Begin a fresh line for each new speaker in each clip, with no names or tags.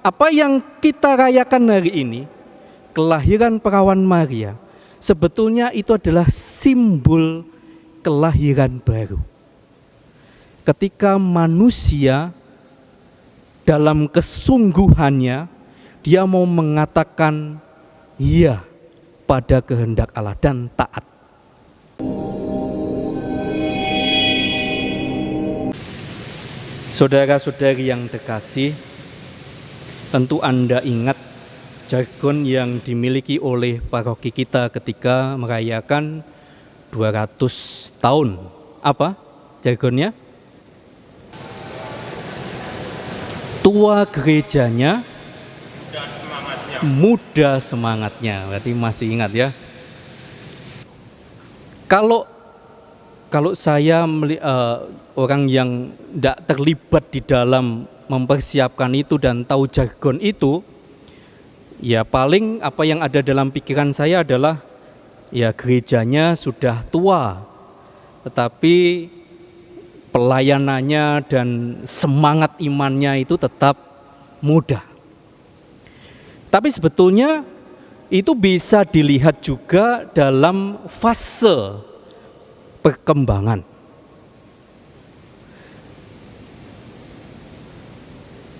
Apa yang kita rayakan hari ini, kelahiran perawan Maria, sebetulnya itu adalah simbol kelahiran baru. Ketika manusia dalam kesungguhannya, dia mau mengatakan iya pada kehendak Allah dan taat. Saudara-saudari yang terkasih, tentu Anda ingat jargon yang dimiliki oleh paroki kita ketika merayakan 200 tahun. Apa jargonnya? Tua gerejanya, muda semangatnya. Berarti masih ingat ya. Kalau saya orang yang tidak terlibat di dalam mempersiapkan itu dan tahu jargon itu, ya paling apa yang ada dalam pikiran saya adalah ya gerejanya sudah tua, tetapi pelayanannya dan semangat imannya itu tetap muda. Tapi sebetulnya itu bisa dilihat juga dalam fase perkembangan.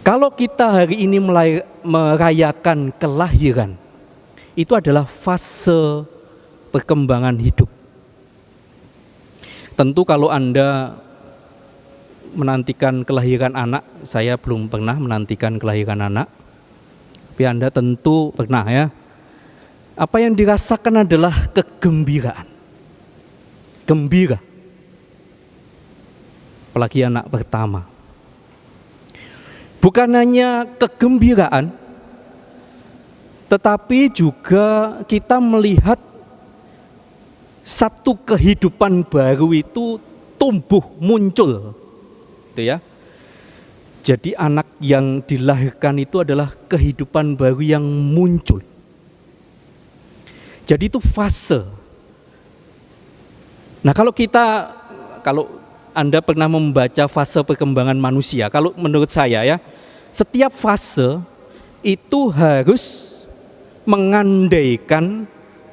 Kalau kita hari ini merayakan kelahiran, itu adalah fase perkembangan hidup. Tentu kalau Anda menantikan kelahiran anak, saya belum pernah menantikan kelahiran anak, tapi Anda tentu pernah ya. Apa yang dirasakan adalah kegembiraan, gembira, apalagi anak pertama. Bukan hanya kegembiraan, tetapi juga kita melihat satu kehidupan baru itu tumbuh muncul, gitu ya. Jadi anak yang dilahirkan itu adalah kehidupan baru yang muncul. Jadi itu fase. Nah, kalau Anda pernah membaca fase perkembangan manusia, kalau menurut saya ya, setiap fase itu harus mengandaikan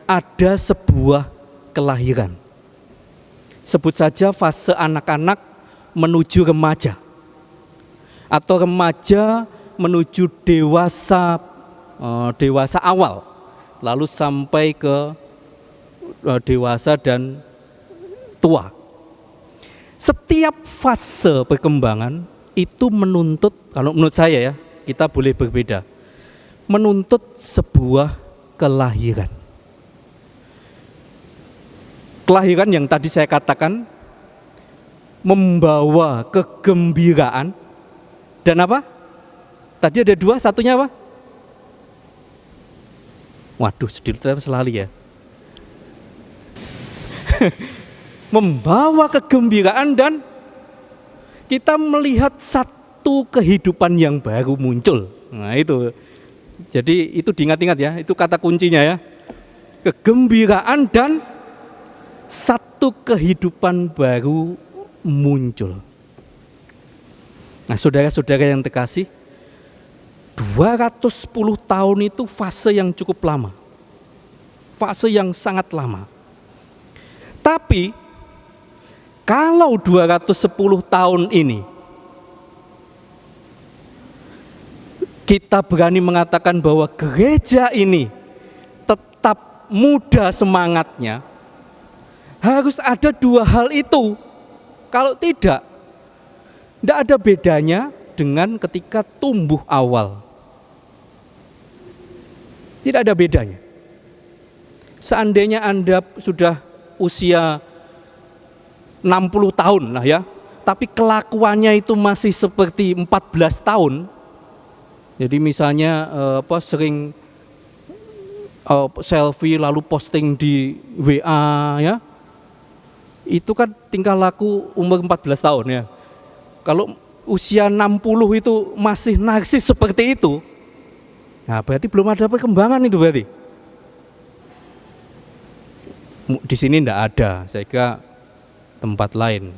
ada sebuah kelahiran. Sebut saja fase anak-anak menuju remaja, atau remaja menuju dewasa awal, lalu sampai ke dewasa dan tua. Setiap fase perkembangan itu menuntut, kalau menurut saya ya, kita boleh berbeda, menuntut sebuah kelahiran. Kelahiran yang tadi saya katakan membawa kegembiraan dan apa? Tadi ada dua, satunya apa? Waduh, sedih selalu ya. Membawa kegembiraan dan kita melihat satu kehidupan yang baru muncul. Nah itu, jadi itu diingat-ingat ya, itu kata kuncinya ya. Kegembiraan dan satu kehidupan baru muncul. Nah saudara-saudara yang terkasih, 210 tahun itu fase yang cukup lama. Fase yang sangat lama. Tapi kalau 210 tahun ini kita berani mengatakan bahwa gereja ini tetap muda semangatnya, harus ada dua hal itu. Kalau tidak ada bedanya dengan ketika tumbuh awal. Tidak ada bedanya. Seandainya Anda sudah usia 60 tahun lah ya, tapi kelakuannya itu masih seperti 14 tahun. Jadi misalnya sering selfie lalu posting di WA ya. Itu kan tingkah laku umur 14 tahun ya. Kalau usia 60 itu masih narsis seperti itu, nah berarti belum ada perkembangan itu berarti. Di sini tidak ada, saya kira tempat lain.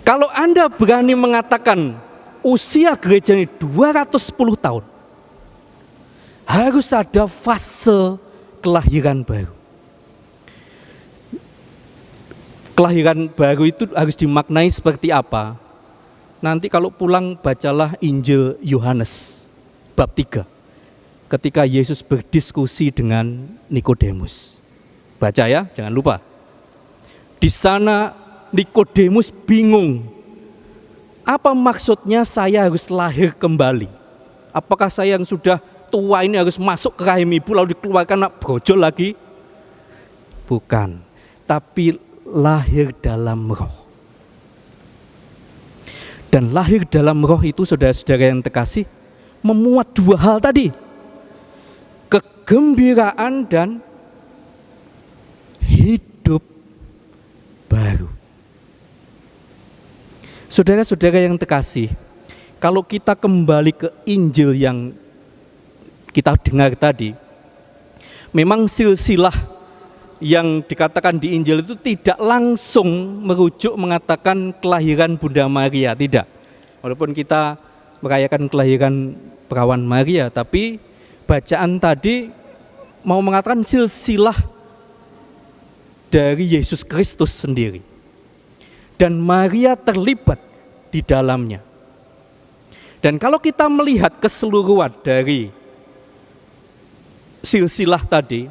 Kalau Anda berani mengatakan usia gereja ini 210 tahun, harus ada fase kelahiran baru. Kelahiran baru itu harus dimaknai seperti apa? Nanti kalau pulang bacalah Injil Yohanes bab 3. Ketika Yesus berdiskusi dengan Nikodemus. Baca ya, jangan lupa. Di sana Nikodemus bingung. Apa maksudnya saya harus lahir kembali? Apakah saya yang sudah tua ini harus masuk ke rahim ibu lalu dikeluarkan anak brojol lagi? Bukan, tapi lahir dalam roh. Dan lahir dalam roh itu, saudara-saudara yang terkasih, memuat dua hal tadi. Kegembiraan dan hidup baru. Saudara-saudara yang terkasih, kalau kita kembali ke Injil yang kita dengar tadi, memang silsilah yang dikatakan di Injil itu tidak langsung merujuk mengatakan kelahiran Bunda Maria, tidak. Walaupun kita merayakan kelahiran perawan Maria, tapi bacaan tadi mau mengatakan silsilah dari Yesus Kristus sendiri. Dan Maria terlibat di dalamnya. Dan kalau kita melihat keseluruhan dari silsilah tadi,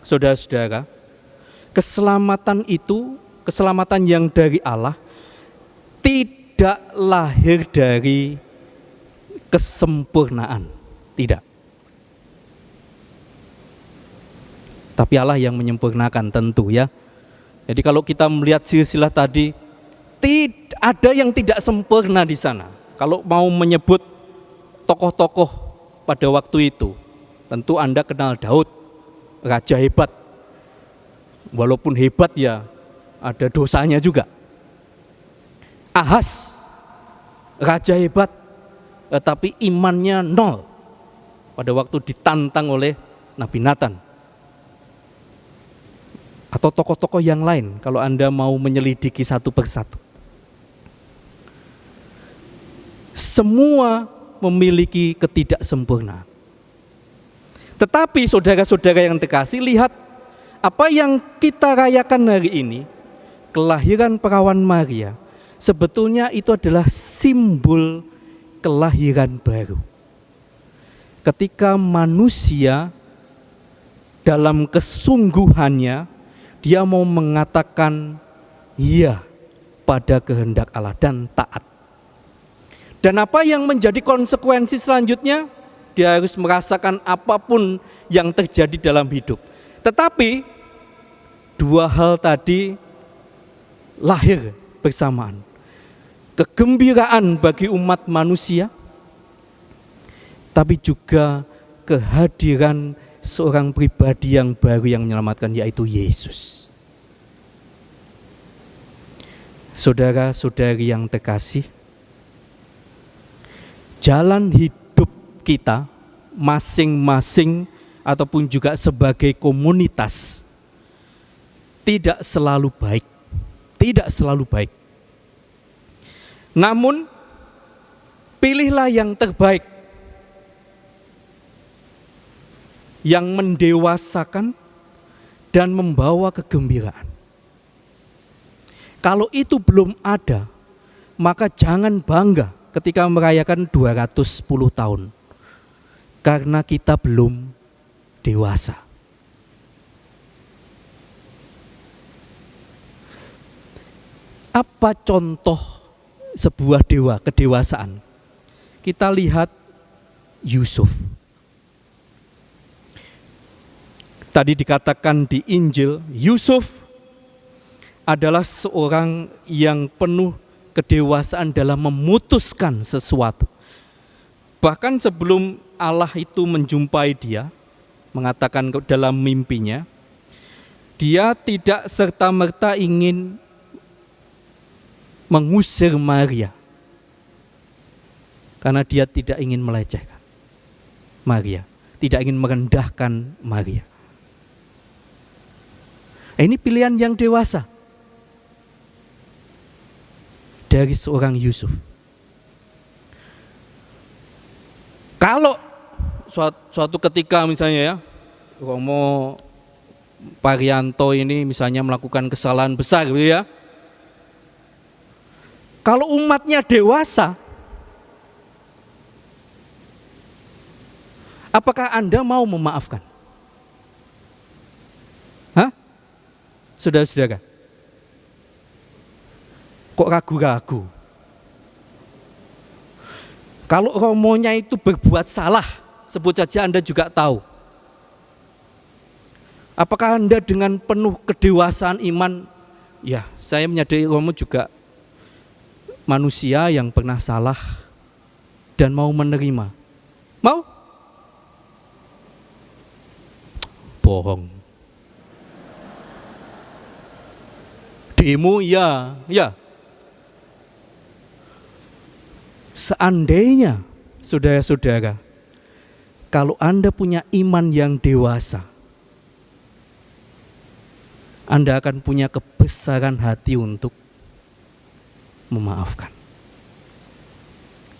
saudara-saudara, keselamatan itu, keselamatan yang dari Allah, tidak lahir dari kesempurnaan, tidak. Tapi Allah yang menyempurnakan tentu ya. Jadi kalau kita melihat silsilah tadi, tidak ada yang tidak sempurna di sana. Kalau mau menyebut tokoh-tokoh pada waktu itu, tentu Anda kenal Daud, raja hebat. Walaupun hebat ya ada dosanya juga. Ahas, raja hebat, tetapi imannya nol pada waktu ditantang oleh Nabi Nathan. Atau tokoh-tokoh yang lain kalau Anda mau menyelidiki satu persatu. Semua memiliki ketidaksempurnaan. Tetapi saudara-saudara yang terkasih, lihat apa yang kita rayakan hari ini, kelahiran perawan Maria, sebetulnya itu adalah simbol kelahiran baru. Ketika manusia dalam kesungguhannya dia mau mengatakan iya pada kehendak Allah dan taat. Dan apa yang menjadi konsekuensi selanjutnya? Dia harus merasakan apapun yang terjadi dalam hidup. Tetapi dua hal tadi lahir bersamaan. Kegembiraan bagi umat manusia, tapi juga kehadiran seorang pribadi yang baru yang menyelamatkan, yaitu Yesus. Saudara-saudari yang terkasih, jalan hidup kita masing-masing ataupun juga sebagai komunitas tidak selalu baik. Tidak selalu baik. Namun pilihlah yang terbaik, yang mendewasakan dan membawa kegembiraan. Kalau itu belum ada, maka jangan bangga ketika merayakan 210 tahun. Karena kita belum dewasa. Apa contoh sebuah kedewasaan? Kita lihat Yusuf. Tadi dikatakan di Injil, Yusuf adalah seorang yang penuh kedewasaan dalam memutuskan sesuatu. Bahkan sebelum Allah itu menjumpai dia, mengatakan dalam mimpinya, dia tidak serta-merta ingin mengusir Maria. Karena dia tidak ingin melecehkan Maria, tidak ingin merendahkan Maria. Ini pilihan yang dewasa. dari seorang Yusuf. Kalau suatu ketika misalnya ya, Romo Parianto ini misalnya melakukan kesalahan besar gitu ya. Kalau umatnya dewasa, apakah Anda mau memaafkan? Hah? Saudara-saudara? Kok ragu-ragu? Kalau romonya itu berbuat salah, sebut saja Anda juga tahu. Apakah Anda dengan penuh kedewasaan iman, ya saya menyadari romo juga manusia yang pernah salah dan mau menerima? Mau? Bohong. Demo ya, ya. Seandainya saudara-saudara, kalau Anda punya iman yang dewasa, Anda akan punya kebesaran hati untuk memaafkan.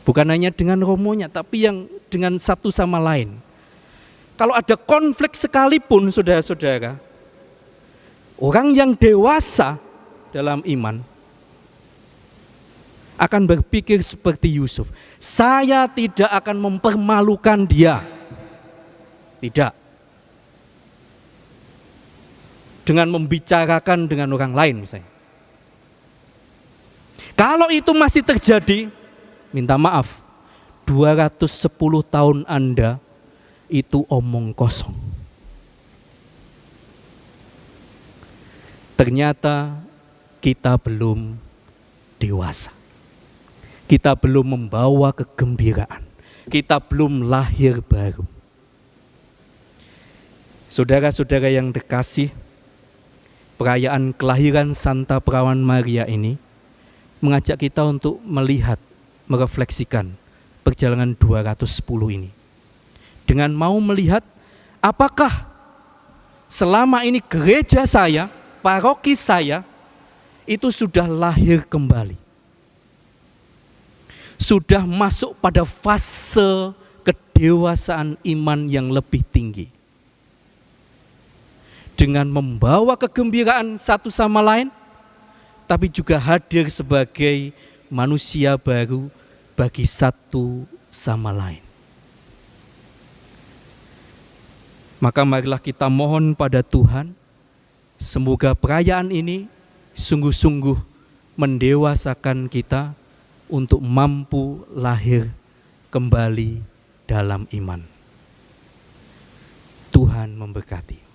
Bukan hanya dengan romonya, tapi yang dengan satu sama lain. Kalau ada konflik sekalipun, saudara-saudara, orang yang dewasa dalam iman akan berpikir seperti Yusuf. Saya tidak akan mempermalukan dia. Tidak. Dengan membicarakan dengan orang lain misalnya. Kalau itu masih terjadi, minta maaf, 210 tahun Anda itu omong kosong. Ternyata kita belum dewasa. Kita belum membawa kegembiraan. Kita belum lahir baru. Saudara-saudara yang terkasih, perayaan kelahiran Santa Perawan Maria ini mengajak kita untuk melihat, merefleksikan perjalanan 210 ini. Dengan mau melihat apakah selama ini gereja saya, paroki saya, itu sudah lahir kembali. Sudah masuk pada fase kedewasaan iman yang lebih tinggi. Dengan membawa kegembiraan satu sama lain, tapi juga hadir sebagai manusia baru bagi satu sama lain. Maka marilah kita mohon pada Tuhan, semoga perayaan ini sungguh-sungguh mendewasakan kita untuk mampu lahir kembali dalam iman. Tuhan memberkati.